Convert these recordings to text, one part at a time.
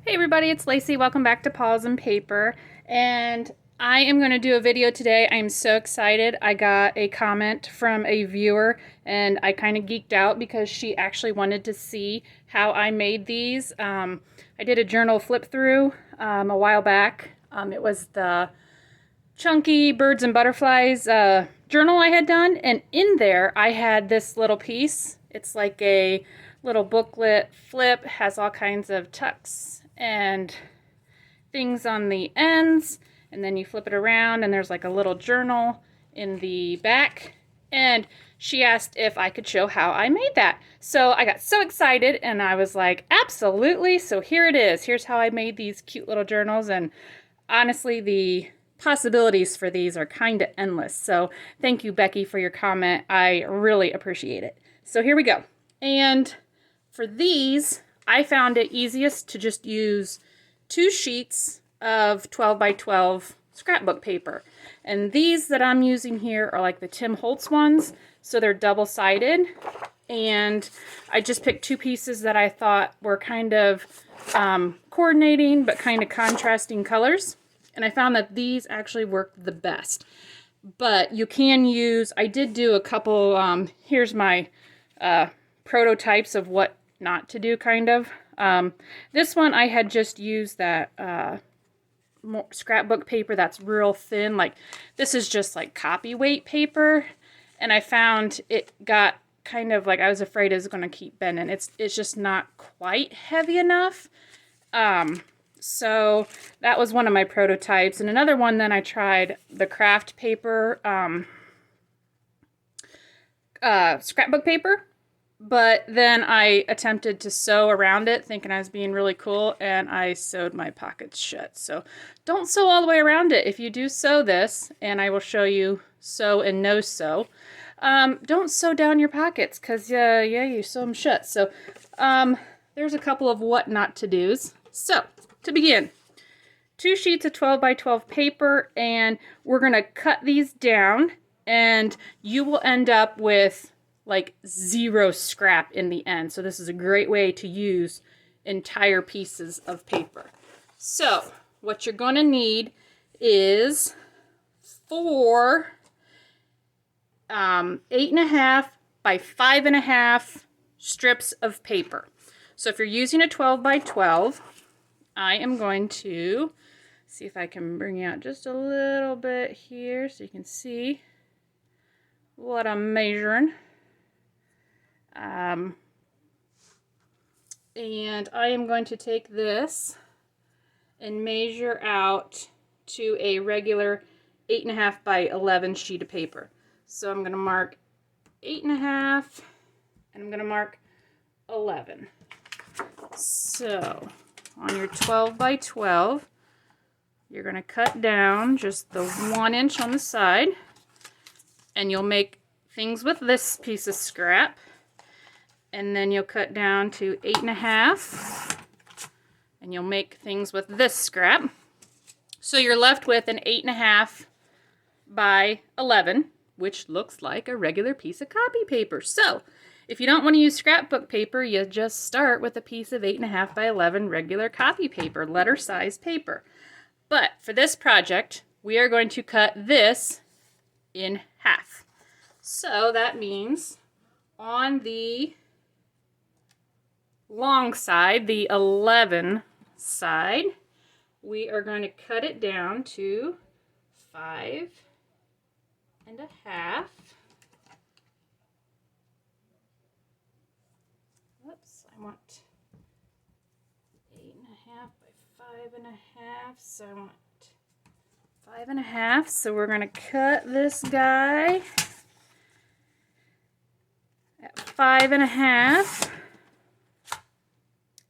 Hey everybody, it's Lacey. Welcome back to Paws and Paper. And I am going to do a video today. I'm so excited. I got a comment from a viewer and I kind of geeked out because she actually wanted to see how I made these. I did a journal flip through a while back. It was the Chunky Birds and Butterflies journal I had done, and in there I had this little piece. It's like a little booklet flip, has all kinds of tucks and things on the ends, and then you flip it around and there's like a little journal in the back. And she asked if I could show how I made that. So I got so excited and I was like, absolutely. So here it is. Here's how I made these cute little journals. And honestly, the possibilities for these are kind of endless. So thank you, Becky, for your comment. I really appreciate it. So here we go. And for these, I found it easiest to just use 2 sheets of 12 by 12 scrapbook paper. And these that I'm using here are like the Tim Holtz ones, so they're double-sided. And I just picked 2 pieces that I thought were kind of coordinating but kind of contrasting colors. And I found that these actually work the best. But you can use, I did do a couple, here's my prototypes of what not to do, kind of. This one I had just used that scrapbook paper that's real thin. Like, this is just like copy weight paper. And I found it got kind of like, I was afraid it was going to keep bending. It's just not quite heavy enough. So that was one of my prototypes. And another one, then I tried the craft paper, scrapbook paper. But then I attempted to sew around it, thinking I was being really cool, and I sewed my pockets shut. So don't sew all the way around it. If you do sew this, and I will show you sew and no sew, don't sew down your pockets, because yeah, you sew them shut. So there's a couple of what not to do's. So to begin, 2 sheets of 12 by 12 paper, and we're going to cut these down, and you will end up with like 0 scrap in the end. So this is a great way to use entire pieces of paper. So what you're going to need is 4 8.5 by 5.5 strips of paper. So if you're using a 12 by 12, I am going to see if I can bring out just a little bit here so you can see what I'm measuring. And I am going to take this and measure out to a regular 8.5 by 11 sheet of paper. So I'm going to mark 8.5 and I'm going to mark 11. So on your 12 by 12, you're going to cut down just the 1 inch on the side, and you'll make things with this piece of scrap. And then you'll cut down to 8.5, and you'll make things with this scrap. So you're left with an 8.5 by 11, which looks like a regular piece of copy paper. So if you don't want to use scrapbook paper, you just start with a piece of 8.5 by 11 regular copy paper, letter size paper. But for this project, we are going to cut this in half. So that means on the long side, the 11 side, we are going to cut it down to 5.5. Oops, I want 8.5 by 5.5, so I want 5.5. So we're going to cut this guy at 5.5.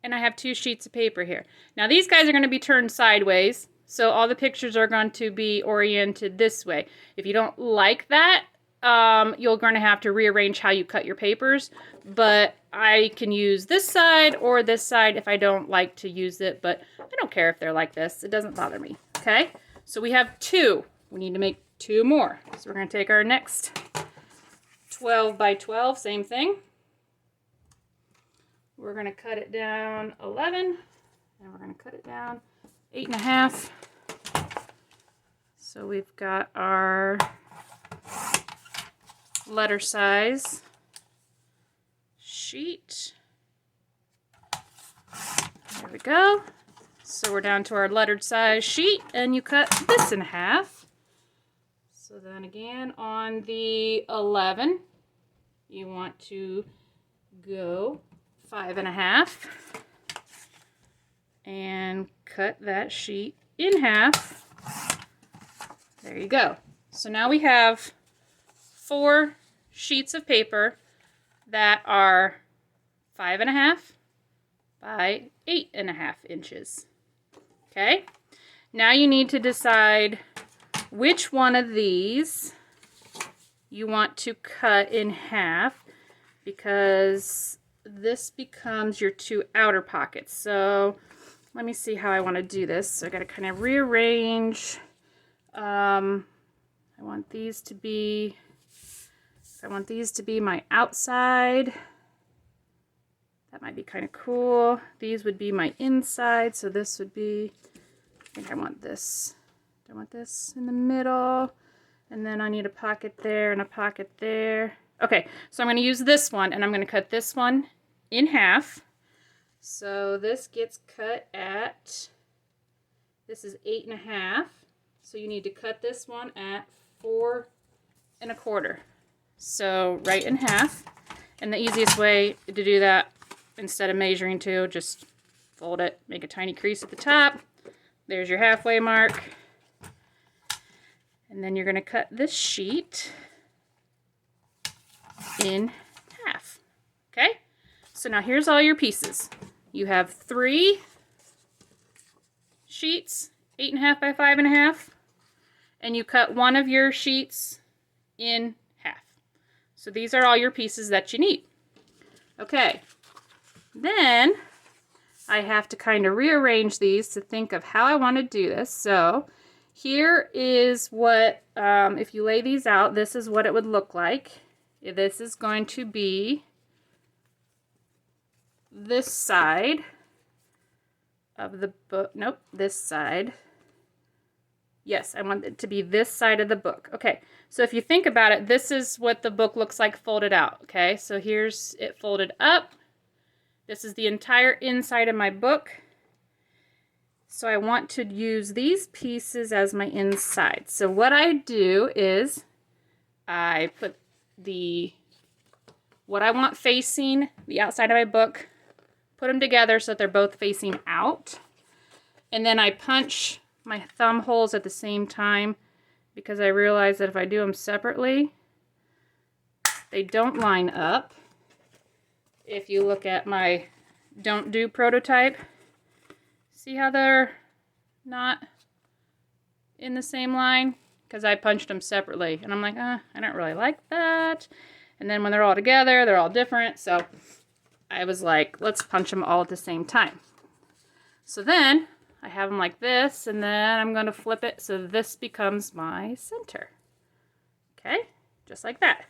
And I have 2 sheets of paper here. Now these guys are going to be turned sideways, so all the pictures are going to be oriented this way. If you don't like that, you're going to have to rearrange how you cut your papers, but I can use this side or this side if I don't like to use it, but I don't care if they're like this. It doesn't bother me, okay? So we have 2. We need to make 2 more. So we're going to take our next 12 by 12, same thing. We're going to cut it down 11 And we're going to cut it down 8.5. So we've got our letter size sheet. There we go. So we're down to our lettered size sheet, and you cut this in half. So then again, on the 11, you want to go 5.5 and cut that sheet in half. There you go. So now we have 4 sheets of paper that are 5.5 by 8.5 inches. Okay, now you need to decide which one of these you want to cut in half, because this becomes your 2 outer pockets. So let me see how I want to do this. So I got to kind of rearrange. I want these to be my outside. That might be kind of cool. These would be my inside, so this would be, I think I want this. I want this in the middle, and then I need a pocket there and a pocket there. Okay, so I'm going to use this one, and I'm going to cut this one in half. So this gets cut at, this is 8.5. So you need to cut this one at 4.25. So right in half. And the easiest way to do that, instead of measuring 2, just fold it, make a tiny crease at the top. There's your halfway mark. And then you're going to cut this sheet in half. Okay? So now here's all your pieces. You have 3 sheets, 8.5 by 5.5, and you cut one of your sheets in half. So these are all your pieces that you need. Okay, then I have to kind of rearrange these to think of how I want to do this. So here is what, if you lay these out, this is what it would look like. This is going to be this side of the book. Nope, this side. Yes, I want it to be this side of the book. Okay, so if you think about it, this is what the book looks like folded out. Okay, so here's it folded up. This is the entire inside of my book. So I want to use these pieces as my inside. So what I do is I put what I want facing the outside of my book, put them together so that they're both facing out. And then I punch my thumb holes at the same time, because I realize that if I do them separately, they don't line up. If you look at my don't do prototype, see how they're not in the same line? Because I punched them separately, and I'm like, I don't really like that. And then when they're all together, they're all different. So I was like, let's punch them all at the same time. So then I have them like this, and then I'm going to flip it so this becomes my center. Okay, just like that.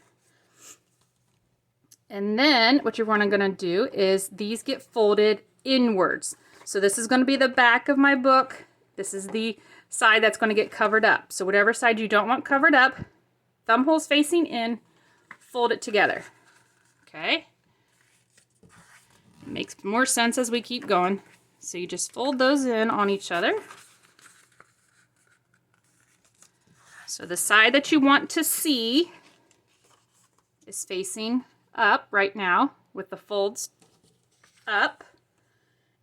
And then what you're going to do is these get folded inwards. So this is going to be the back of my book. This is the side that's going to get covered up. So whatever side you don't want covered up, thumb holes facing in, fold it together. Okay? It makes more sense as we keep going. So you just fold those in on each other. So the side that you want to see is facing up right now with the folds up.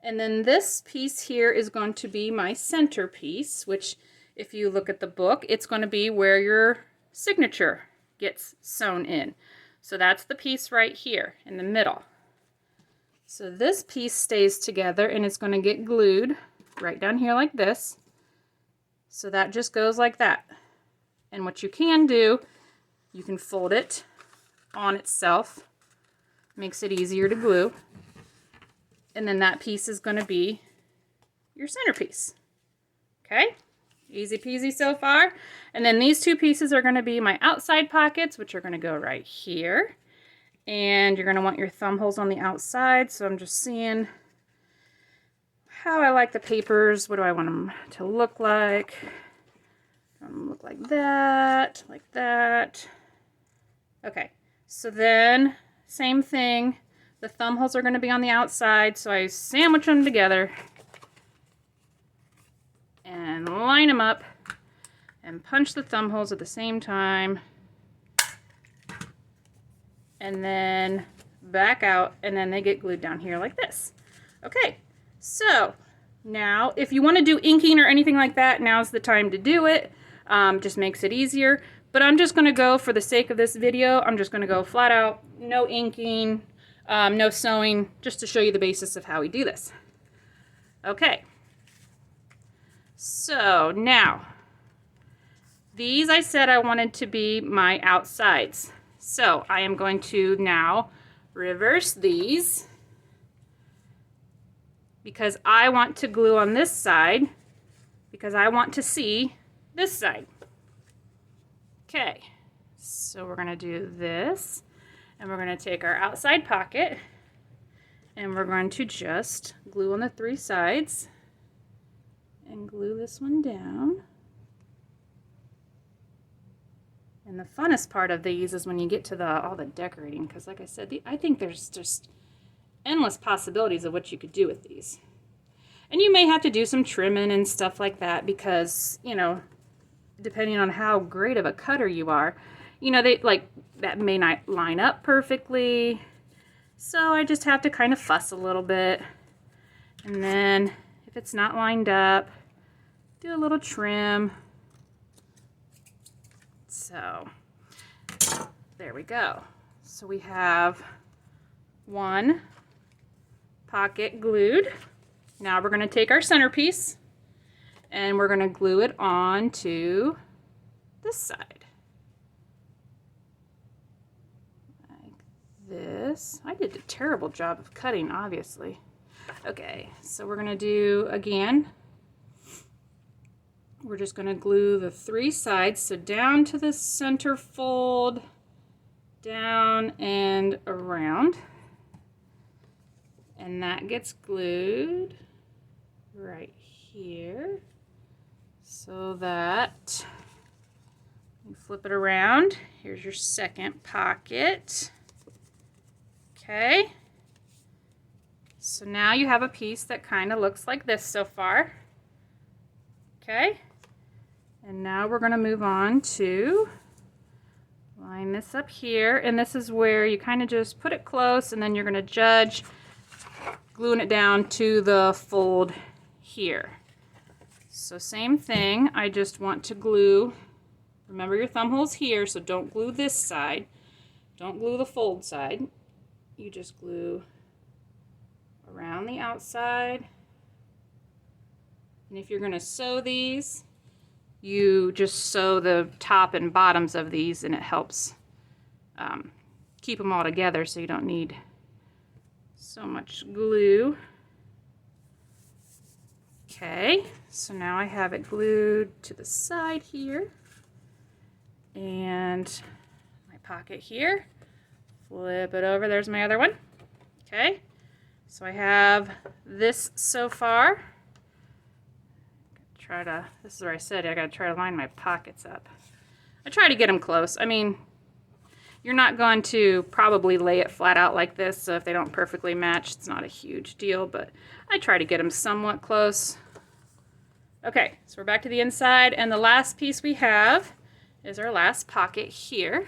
And then this piece here is going to be my center piece, which if you look at the book, it's going to be where your signature gets sewn in. So that's the piece right here in the middle. So this piece stays together and it's going to get glued right down here like this. So that just goes like that. And what you can do, you can fold it on itself. Makes it easier to glue. And then that piece is going to be your centerpiece. Okay? Easy peasy so far. And then these 2 pieces are going to be my outside pockets, which are going to go right here. And you're going to want your thumb holes on the outside. So I'm just seeing how I like the papers. What do I want them to look like? Look like that, like that. Okay, so then same thing. The thumb holes are going to be on the outside, so I sandwich them together and line them up and punch the thumb holes at the same time. And then back out, and then they get glued down here like this. Okay, so now if you want to do inking or anything like that, now's the time to do it. Just makes it easier. But I'm just going to go, for the sake of this video, I'm just going to go flat out, no inking, no sewing, just to show you the basis of how we do this. Okay, so now these I said I wanted to be my outsides. So I am going to now reverse these because I want to glue on this side because I want to see this side. Okay, so we're going to do this, and we're going to take our outside pocket and we're going to just glue on the 3 sides and glue this one down. And the funnest part of these is when you get to all the decorating, because like I said, I think there's just endless possibilities of what you could do with these. And you may have to do some trimming and stuff like that because, you know, depending on how great of a cutter you are, you know, that may not line up perfectly. So I just have to kind of fuss a little bit. And then if it's not lined up, do a little trim. So there we go. So we have one pocket glued. Now we're going to take our centerpiece and we're going to glue it onto this side. Like this. I did a terrible job of cutting, obviously. Okay, so we're going to do again. We're just going to glue the 3 sides, so down to the center fold, down and around. And that gets glued right here. So that, you flip it around. Here's your second pocket. Okay. So now you have a piece that kind of looks like this so far. Okay. And now we're going to move on to line this up here, and this is where you kind of just put it close and then you're going to judge gluing it down to the fold here. So same thing, I just want to glue, remember your thumb hole's here, so don't glue this side, don't glue the fold side, you just glue around the outside. And if you're going to sew these, you just sew the top and bottoms of these, and it helps keep them all together so you don't need so much glue. Okay, so now I have it glued to the side here, and my pocket here. Flip it over, there's my other one. Okay, so I have this so far. This is where I said I gotta try to line my pockets up. I try to get them close. I mean, you're not going to probably lay it flat out like this, so if they don't perfectly match, it's not a huge deal, but I try to get them somewhat close. Okay, so we're back to the inside, and the last piece we have is our last pocket here.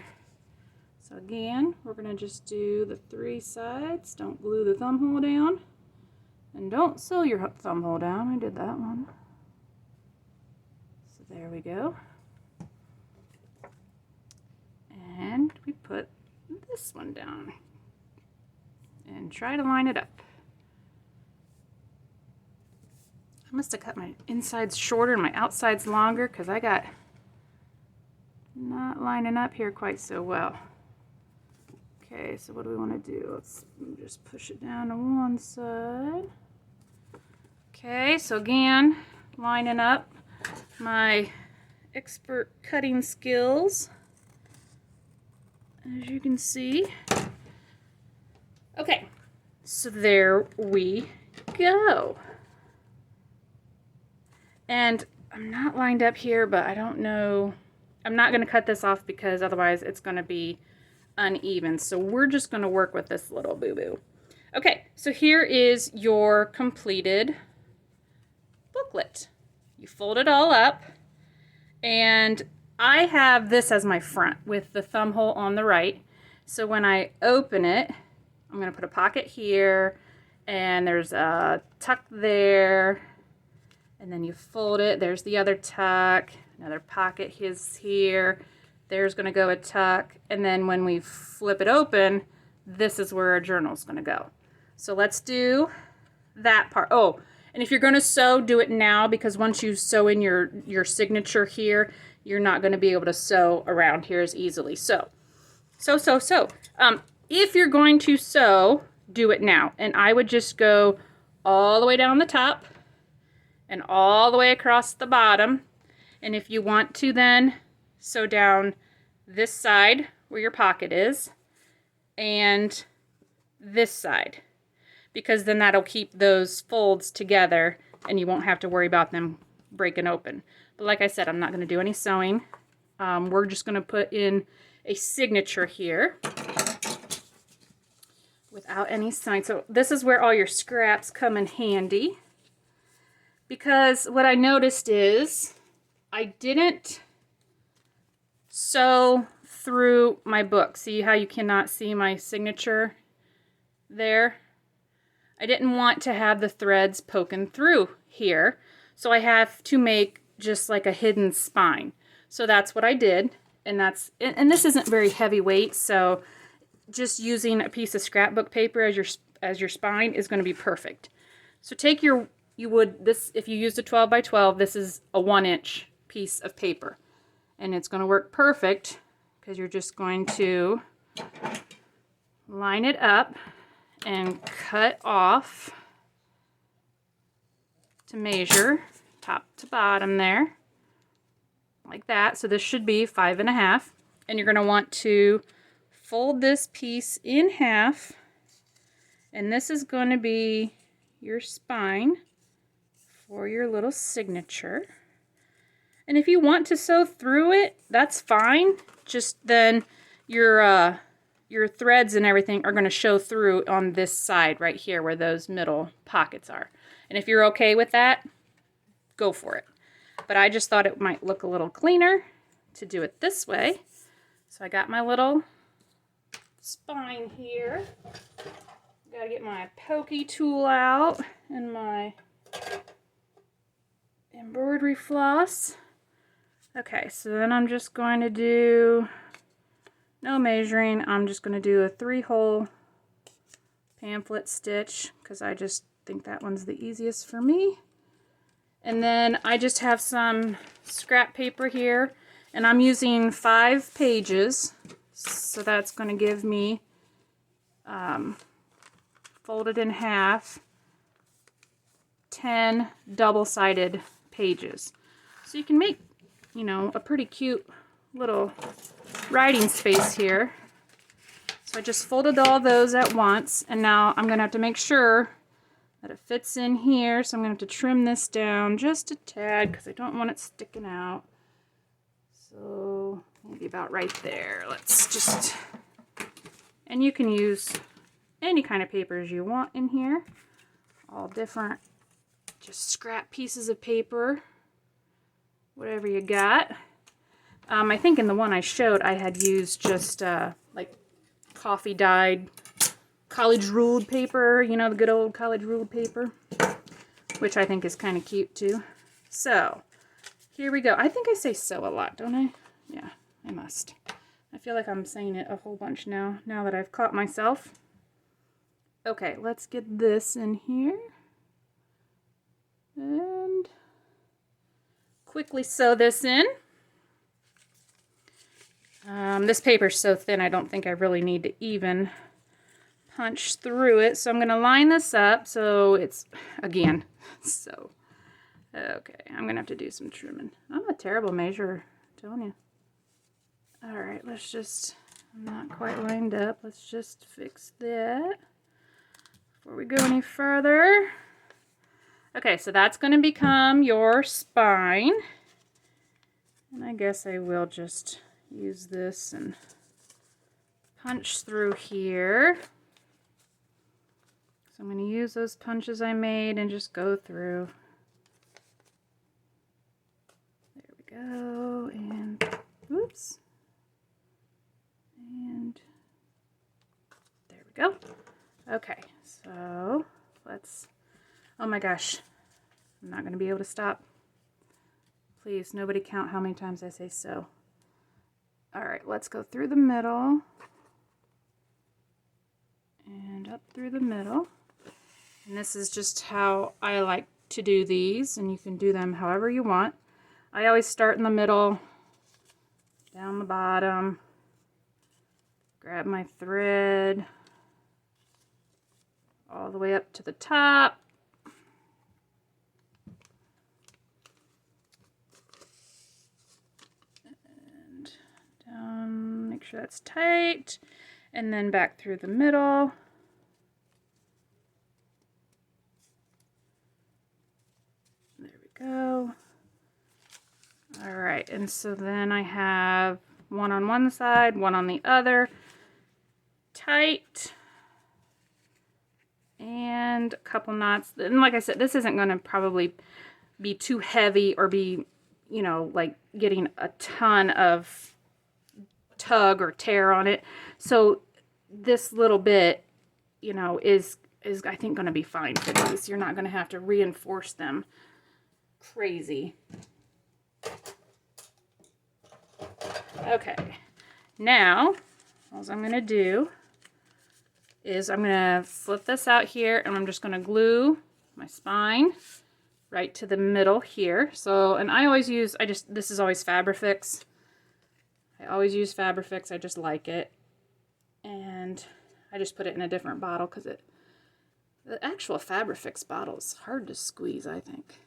So again, we're gonna just do the 3 sides. Don't glue the thumb hole down, and don't sew your thumb hole down. I did that one. There we go. And we put this one down and try to line it up. I must have cut my insides shorter and my outsides longer because I got not lining up here quite so well. Okay, so what do we want to do? Let's just push it down to one side. Okay, so again, lining up my expert cutting skills, as you can see. Okay, so there we go. And I'm not lined up here, but I don't know. I'm not going to cut this off because otherwise it's going to be uneven. So we're just going to work with this little boo-boo. Okay, so here is your completed booklet. You fold it all up, and I have this as my front with the thumb hole on the right. So when I open it, I'm going to put a pocket here, and there's a tuck there, and then you fold it. There's the other tuck, another pocket is here. There's going to go a tuck, and then when we flip it open, this is where our journal is going to go. So let's do that part. Oh, and if you're going to sew, do it now, because once you sew in your signature here, you're not going to be able to sew around here as easily. So. If you're going to sew, do it now. And I would just go all the way down the top and all the way across the bottom. And if you want to then sew down this side where your pocket is and this side, because then that'll keep those folds together and you won't have to worry about them breaking open. But like I said, I'm not going to do any sewing. We're just going to put in a signature here without any sign. So this is where all your scraps come in handy, because what I noticed is I didn't sew through my book. See how you cannot see my signature there? I didn't want to have the threads poking through here, so I have to make just like a hidden spine. So that's what I did, and this isn't very heavyweight, so just using a piece of scrapbook paper as your spine is going to be perfect. So take if you used a 12 by 12, this is a 1-inch piece of paper, and it's going to work perfect because you're just going to line it up and cut off to measure top to bottom there, like that. So this should be 5.5, and you're going to want to fold this piece in half, and this is going to be your spine for your little signature. And if you want to sew through it, that's fine. Just then your threads and everything are going to show through on this side right here where those middle pockets are. And if you're okay with that, go for it. But I just thought it might look a little cleaner to do it this way. So I got my little spine here. Gotta get my pokey tool out and my embroidery floss. Okay, so then I'm just going to do no measuring. I'm just going to do a 3-hole pamphlet stitch because I just think that one's the easiest for me. And then I just have some scrap paper here, and I'm using 5 pages, so that's going to give me folded in half 10 double-sided pages. So you can make, you know, a pretty cute little writing space here. So I just folded all those at once, and now I'm going to have to make sure that it fits in here. So I'm going to have to trim this down just a tad because I don't want it sticking out. So maybe about right there. Let's just, and you can use any kind of papers you want in here. All different, just scrap pieces of paper, whatever you got. I think in the one I showed, I had used just like coffee dyed college ruled paper, you know, the good old college ruled paper, which I think is kind of cute too. So here we go. I think I say sew a lot, don't I? Yeah, I must. I feel like I'm saying it a whole bunch now that I've caught myself. Okay, let's get this in here and quickly sew this in. This paper's so thin I don't think I really need to even punch through it. So I'm going to line this up so it's, again, so, okay, I'm going to have to do some trimming. I'm a terrible measurer, I'm telling you. Alright, let's just, I'm not quite lined up. Let's just fix that before we go any further. Okay, so that's going to become your spine. And I guess I will just use this and punch through here. So I'm going to use those punches I made and just go through. There we go, and oops. And there we go. Okay, so let's, oh my gosh, I'm not going to be able to stop. Please, nobody count how many times I say so. All right, let's go through the middle and up through the middle. And this is just how I like to do these, and you can do them however you want. I always start in the middle, down the bottom, grab my thread, all the way up to the top. And down, make sure that's tight. And then back through the middle. There we go. All right, and so then I have one on one side, one on the other. Tight. And a couple knots. And like I said, this isn't going to probably be too heavy or be, you know, like getting a ton of tug or tear on it. So this little bit, you know, is I think going to be fine for these. You're not going to have to reinforce them crazy. Okay, now all I'm going to do is I'm going to flip this out here, and I'm just going to glue my spine right to the middle here. So, and I always use, this is always Fabrifix. I always use Fabrifix. I just like it. And I just put it in a different bottle because the actual Fabrifix bottle is hard to squeeze, I think.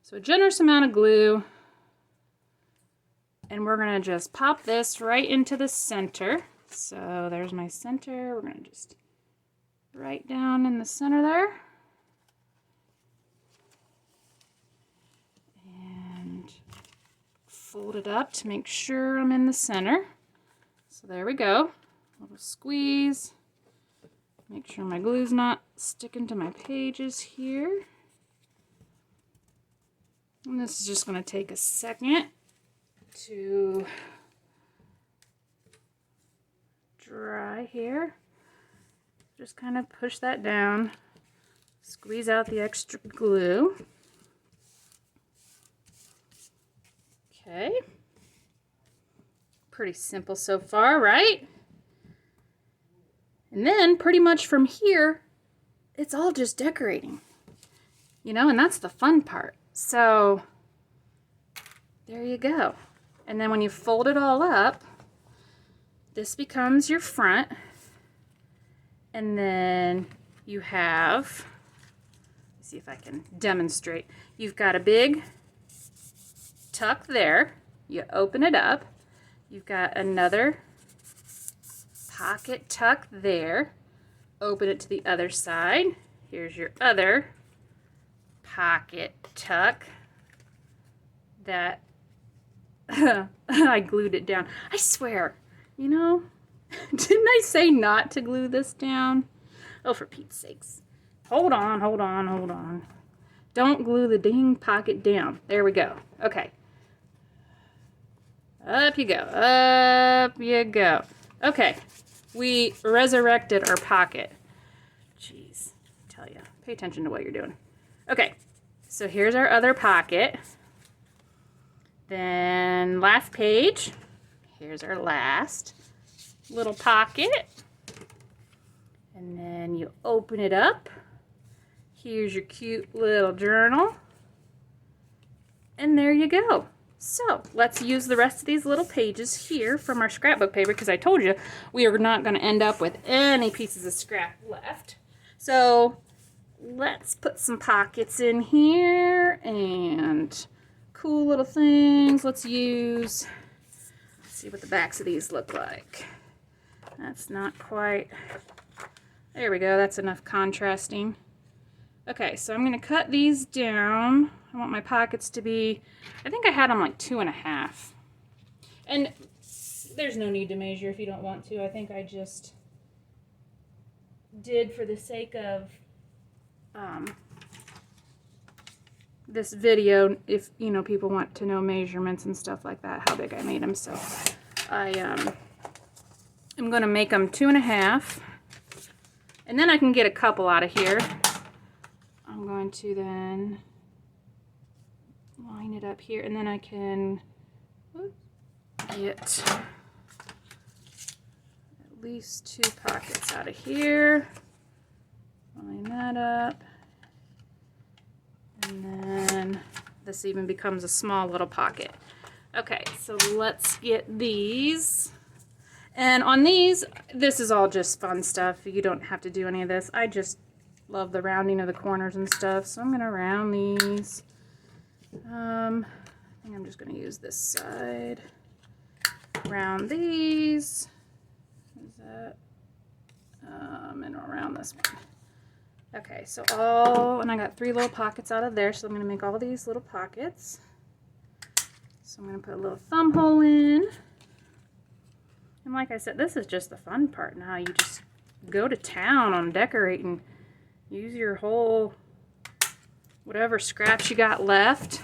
So a generous amount of glue. And we're going to just pop this right into the center. So there's my center. We're going to just right down in the center there. And fold it up to make sure I'm in the center. So there we go. A little squeeze. Make sure my glue's not sticking to my pages here. And this is just going to take a second to dry here. Just kind of push that down, squeeze out the extra glue. Okay. Pretty simple so far, right? And then pretty much from here, it's all just decorating. You know, and that's the fun part. So there you go. And then when you fold it all up, this becomes your front. And then you have, let's see if I can demonstrate. You've got a big tuck there. You open it up. You've got another pocket tuck there. Open it to the other side. Here's your other pocket tuck that I glued it down. I swear, you know, didn't I say not to glue this down? Oh, for Pete's sakes. Hold on, hold on, hold on. Don't glue the dang pocket down. There we go. Okay. Up you go. Up you go. Okay. We resurrected our pocket. Jeez. I tell you. Pay attention to what you're doing. Okay. So here's our other pocket. Then last page. Here's our last little pocket. And then you open it up. Here's your cute little journal. And there you go. So let's use the rest of these little pages here from our scrapbook paper, because I told you we are not going to end up with any pieces of scrap left. So let's put some pockets in here and cool little things. Let's see what the backs of these look like. That's not quite, there we go, that's enough contrasting. Okay, so I'm going to cut these down. I want my pockets to be, I think I had them like 2.5. And there's no need to measure if you don't want to. I think I just did for the sake of this video, if you know people want to know measurements and stuff like that, how big I made them. So I'm going to make them 2.5, and then I can get a couple out of here. I'm going to then line it up here, and then I can get at least 2 pockets out of here. Line that up. And then this even becomes a small little pocket. Okay, so let's get these. And on these, this is all just fun stuff. You don't have to do any of this. I just love the rounding of the corners and stuff. So I'm going to round these. I think I'm just going to use this side. Round these. Is that? And around this one. Okay, so and I got 3 little pockets out of there, so I'm going to make all these little pockets. So I'm going to put a little thumb hole in. And like I said, this is just the fun part now. You just go to town on decorating. Use your whole, whatever scraps you got left.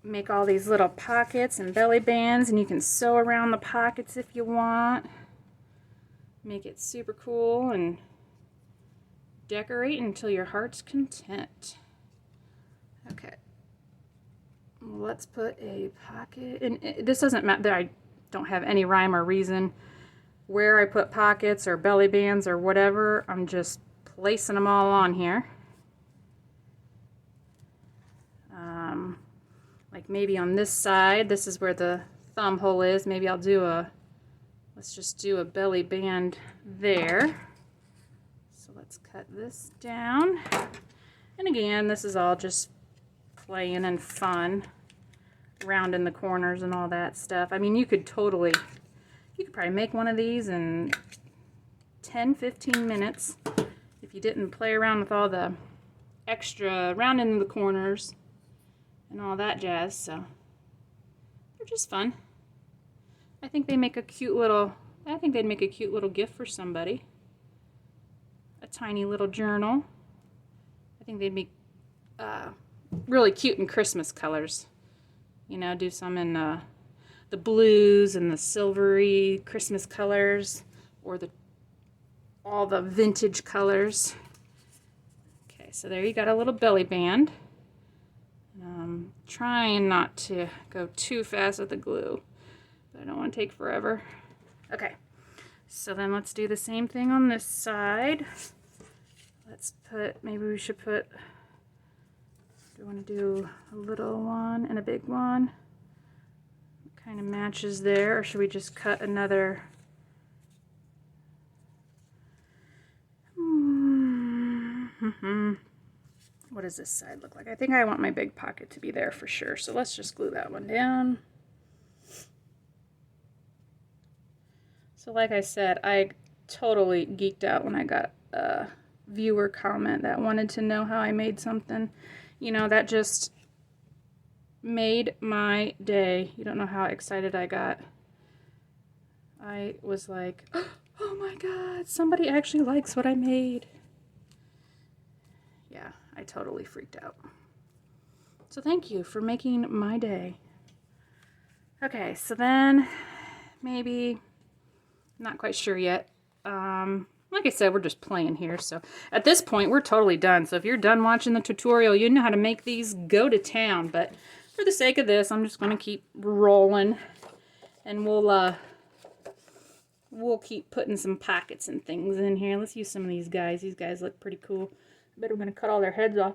Make all these little pockets and belly bands, and you can sew around the pockets if you want. Make it super cool and decorate until your heart's content. Okay, let's put a pocket, and this doesn't matter. I don't have any rhyme or reason where I put pockets or belly bands or whatever. I'm just placing them all on here. Like maybe on this side, this is where the thumb hole is. Maybe I'll do let's just do a belly band there. So let's cut this down. And again, this is all just playing and fun, rounding the corners and all that stuff. I mean, you could probably make one of these in 10-15 minutes if you didn't play around with all the extra rounding the corners and all that jazz. So they're just fun. I think they make a cute little, I think they'd make a cute little gift for somebody. A tiny little journal. I think they'd make really cute in Christmas colors. You know, do some in the blues and the silvery Christmas colors, or all the vintage colors. Okay, so there you got a little belly band. Trying not to go too fast with the glue, but I don't want to take forever. Okay, so then let's do the same thing on this side. Let's maybe we should put, do you want to do a little one and a big one? Kind of matches there, or should we just cut another? What does this side look like? I think I want my big pocket to be there for sure, so let's just glue that one down. So like I said, I totally geeked out when I got a viewer comment that wanted to know how I made something. You know, that just made my day. You don't know how excited I got. I was like, oh my god, somebody actually likes what I made. Yeah, I totally freaked out. So thank you for making my day. Okay, so then maybe, not quite sure yet. Like I said, we're just playing here. So at this point, we're totally done. So if you're done watching the tutorial, you know how to make these, go to town. But for the sake of this, I'm just going to keep rolling. And we'll keep putting some pockets and things in here. Let's use some of these guys. These guys look pretty cool. I bet I'm going to cut all their heads off.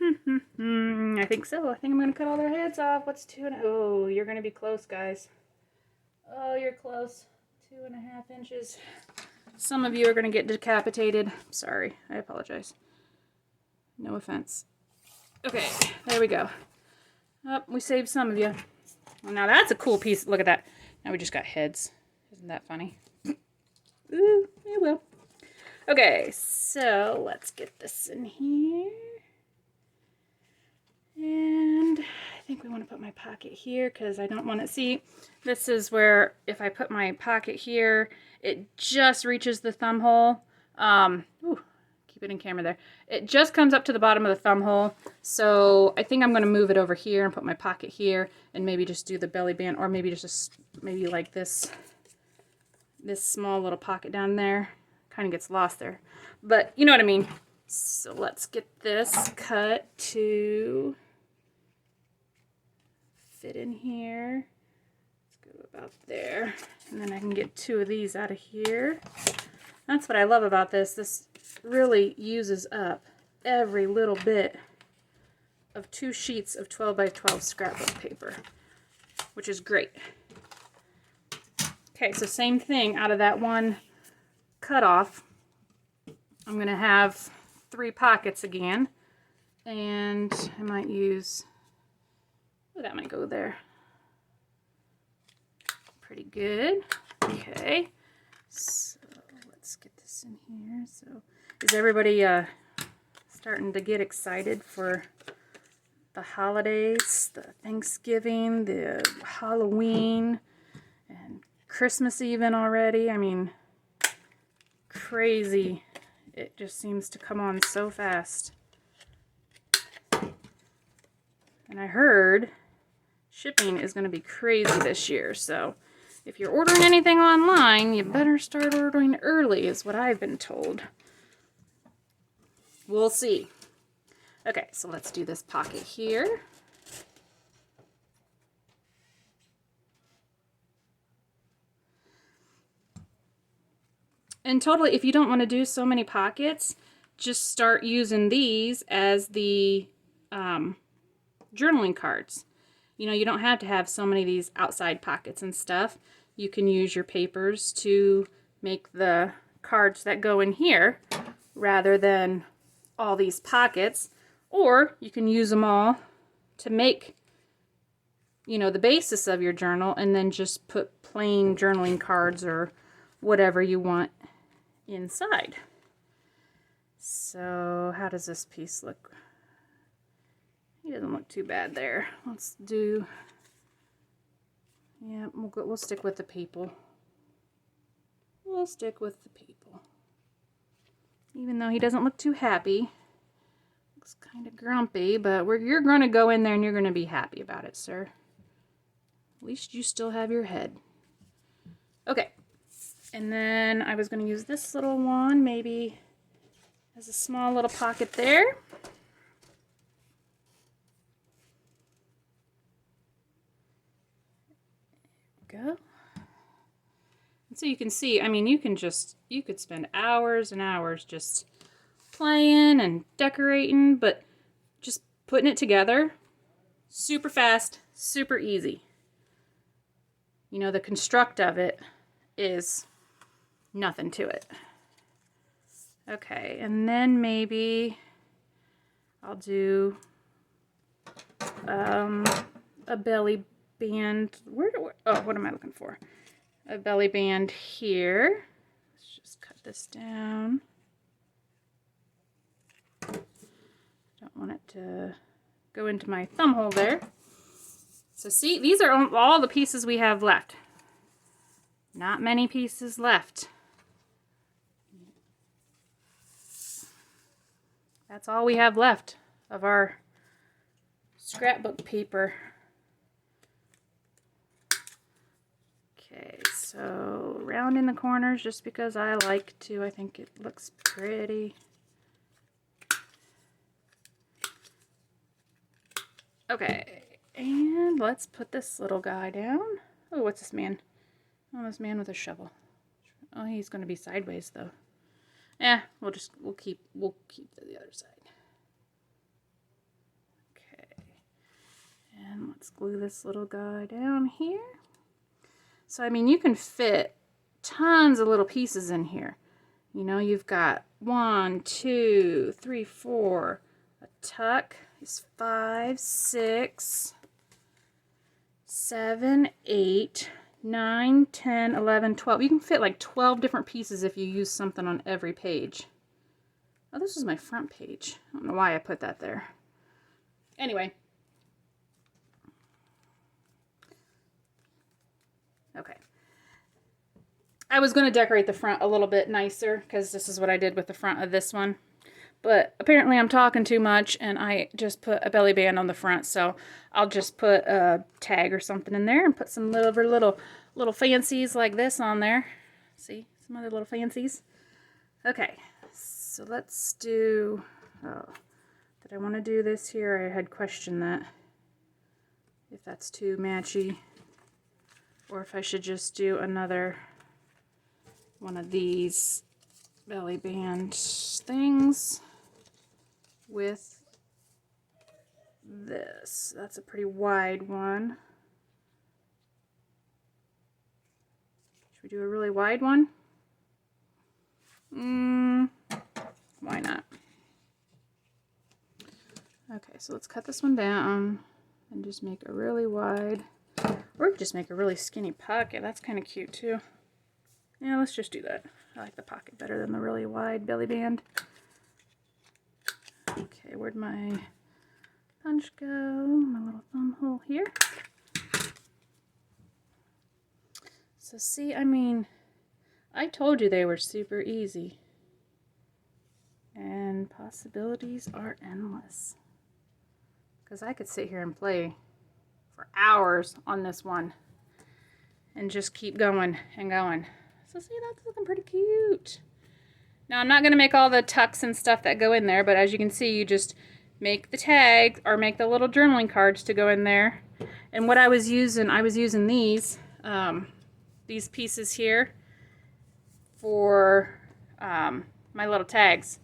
I think so. I think I'm going to cut all their heads off. What's 2.5? Oh, you're going to be close, guys. Oh, you're close. 2.5 inches. Some of you are going to get decapitated. Sorry. I apologize. No offense. Okay, there we go. Oh, we saved some of you. Well, now that's a cool piece. Look at that. Now we just got heads. Isn't that funny? Ooh, it will. Okay, so let's get this in here. And I think we want to put my pocket here because I don't want to see. This is where if I put my pocket here, it just reaches the thumb hole. Ooh, keep it in camera there. It just comes up to the bottom of the thumb hole. So I think I'm going to move it over here and put my pocket here and maybe just do the belly band, or maybe just maybe like this small little pocket down there. Kind of gets lost there. But you know what I mean. So let's get this cut to fit in here. Let's go about there. And then I can get 2 of these out of here. That's what I love about this. This really uses up every little bit of 2 sheets of 12 by 12 scrapbook paper, which is great. Okay, so same thing out of that one cutoff. I'm going to have 3 pockets again, and I might use, oh, that might go there. Pretty good. Okay, so let's get this in here. So is everybody starting to get excited for the holidays, the Thanksgiving, the Halloween, and Christmas even already? I mean, crazy. It just seems to come on so fast. And I heard shipping is going to be crazy this year, so if you're ordering anything online, you better start ordering early, is what I've been told. We'll see. Okay, so let's do this pocket here. And totally, if you don't want to do so many pockets, just start using these as the journaling cards. You know, you don't have to have so many of these outside pockets and stuff. You can use your papers to make the cards that go in here rather than all these pockets. Or you can use them all to make, you know, the basis of your journal, and then just put plain journaling cards or whatever you want inside. So how does this piece look? He doesn't look too bad there. Let's do, yeah, we'll stick with the people. We'll stick with the people. Even though he doesn't look too happy. Looks kind of grumpy, but you're going to go in there and you're going to be happy about it, sir. At least you still have your head. Okay. And then I was going to use this little one, maybe as a small little pocket there. Go. And so you can see, I mean, you could spend hours and hours just playing and decorating, but just putting it together, super fast, super easy. You know, the construct of it is nothing to it. Okay, and then maybe I'll do a belly band. Oh, what am I looking for? A belly band here. Let's just cut this down. Don't want it to go into my thumb hole there. So see, these are all the pieces we have left. Not many pieces left. That's all we have left of our scrapbook paper. Okay, so round in the corners just because I like to. I think it looks pretty. Okay, and let's put this little guy down. Oh, what's this man? Oh, this man with a shovel. Oh, he's going to be sideways though. Yeah, we'll keep the other side. Okay, and let's glue this little guy down here. So I mean, you can fit tons of little pieces in here. You know, you've got 1, 2, 3, 4. A tuck is 5, 6, 7, 8. 9, 10, 11, 12. You can fit like 12 different pieces if you use something on every page. Oh, this is my front page. I don't know why I put that there. Anyway. Okay. I was going to decorate the front a little bit nicer because this is what I did with the front of this one. But apparently I'm talking too much and I just put a belly band on the front. So I'll just put a tag or something in there and put some little fancies like this on there. See? Some other little fancies. Okay. So let's do... Oh, did I want to do this here? I had questioned that. If that's too matchy. Or if I should just do another one of these belly band things with this. That's a pretty wide one. Should we do a really wide one? Why not? Okay, so let's cut this one down and just make a really wide, or we could just make a really skinny pocket. That's kind of cute too. Yeah, let's just do that. I like the pocket better than the really wide belly band. Okay, where'd my punch go? My little thumb hole here. So see, I mean, I told you they were super easy. And possibilities are endless. Because I could sit here and play for hours on this one. And just keep going and going. So see, that's looking pretty cute. Now I'm not going to make all the tucks and stuff that go in there. But as you can see, you just make the tag or make the little journaling cards to go in there. And what I was using these pieces here for my little tags.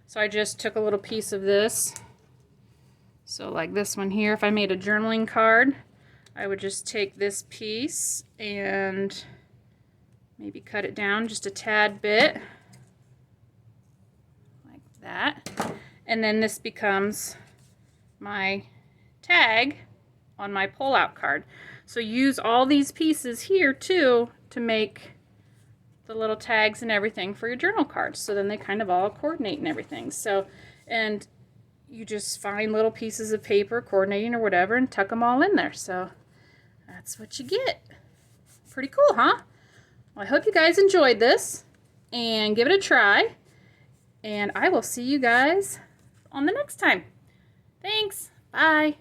So I just took a little piece of this. So like this one here, if I made a journaling card, I would just take this piece and maybe cut it down just a tad bit. Like that. And then this becomes my tag on my pull-out card. So use all these pieces here too to make the little tags and everything for your journal cards. So then they kind of all coordinate and everything. So, and you just find little pieces of paper coordinating or whatever and tuck them all in there. So that's what you get. Pretty cool, huh? Well, I hope you guys enjoyed this and give it a try. And I will see you guys on the next time. Thanks. Bye.